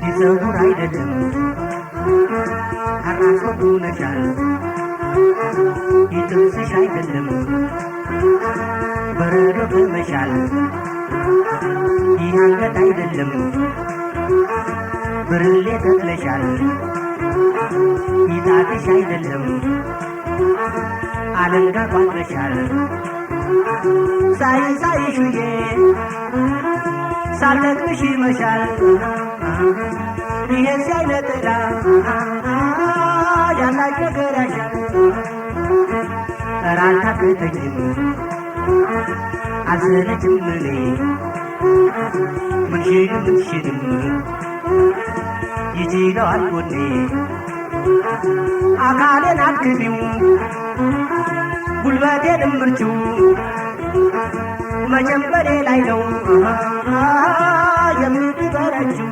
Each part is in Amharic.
የፀጉር አይደለም አራስ ሆነሻል የጥርስሽ አይደለም በረዶ ተመሻል ይህ አንገት አይደለም ብርሌ ተክለሻል ይጣትሽ አይደለም አለንጋ ቋጥረሻል ሳይሽ ውዬ ሳልነግርሽ ይመሻል ይሄስ አይነት ጥላ ያላች ነገር ያሻል ኧረ አልታከተኝም አልሰለችም እኔ ምንሽንም ይችለዋል ጎኔ አካሌን አትክቢው ጉልበቴንም ምርችው መቼም በኔ ላይ ነው የምትበረችው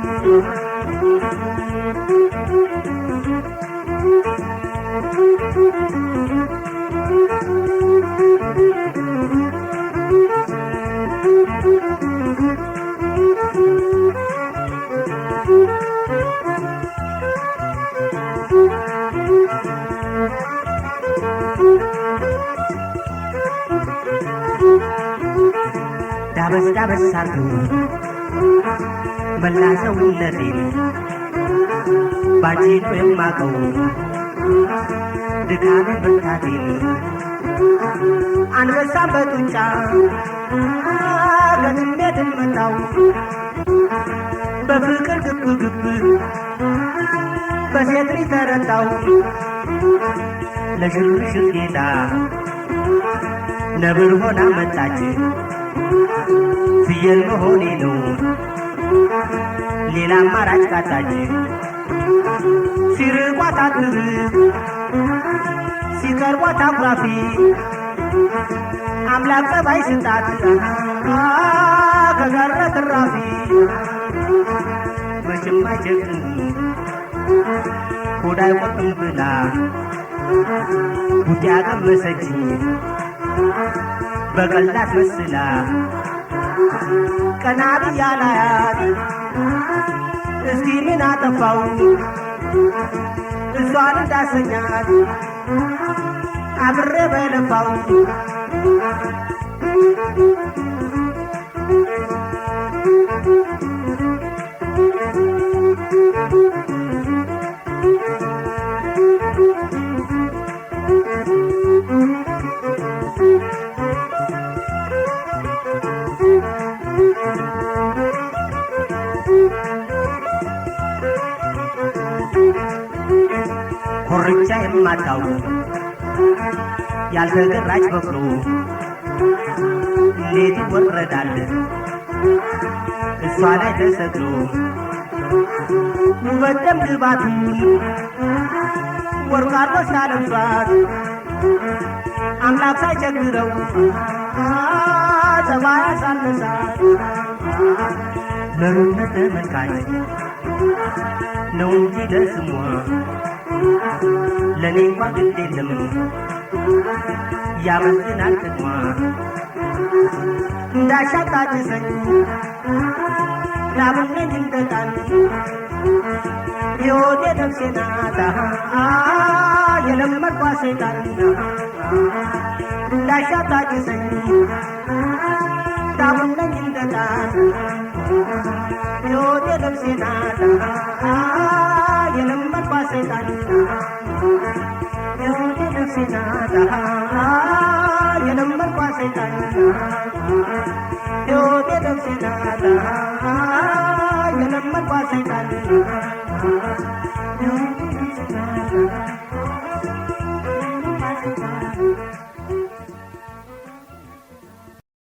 ዳበስ ዳበስ አርገው መላ ሰውነቴን ባንቺ ነው የማውቀው ድካሜን ብርታቴን አንበሳም በጡንቻ ገጥሜ ድመታው በፍቅር ግብ በሴት ልጅ ተረታው ለሽርሽር ጌታ ነብር ሆና መጣች ፍየል መሆኔ ነው ሌላ አማራጭ ካጣች ሲርቋት አትርፍ ሲቀርቧት አኩራፊ አምላክ ጠባይ ስጣት ከዘረ ትራፊ መቼም አይቸግርም ሆድ አይቆጥም ብላ ቡጤ አቀመሰችኝ በቀላት መስላ ቀና ብያ ላያት እስቲ ምን አጠፋው እሷን እንዳሰኛት አብሬ በለፋው ኮርቻ የማታውቅ ያልተገራች በቅሎ እንዴት ይወረዳል እሷ ላይ ተሰቅሎ ውበት ደም ግባቱን ወርቅ አርጎ ሲያለብሷት አምላክ ሳይቸግረው ጸባይ አሳነሳት ለሩነት ተመልካች ነው እንጂ ለስሟ ለኔ እንኳ ግድ የለም ያመዝናል ጥቅሟ እንዳሻታችሰኝ ላቡነኝ እንደጣን ሕይወቴ ነፍሴ ናት የለመድኳ ሰይጣን እንዳሻታችሰኝ ላቡነኝ እንደጣን ሕይወቴ ነፍሴ ናት የለመድኳ ሰይጣን ሕይወቴ ነፍሴ ናት የለመድኳ ሰይጣን ሕይወቴ ነፍሴ ናት የለመድኳ ሰይጣን ሕይወቴ ነፍሴ ናት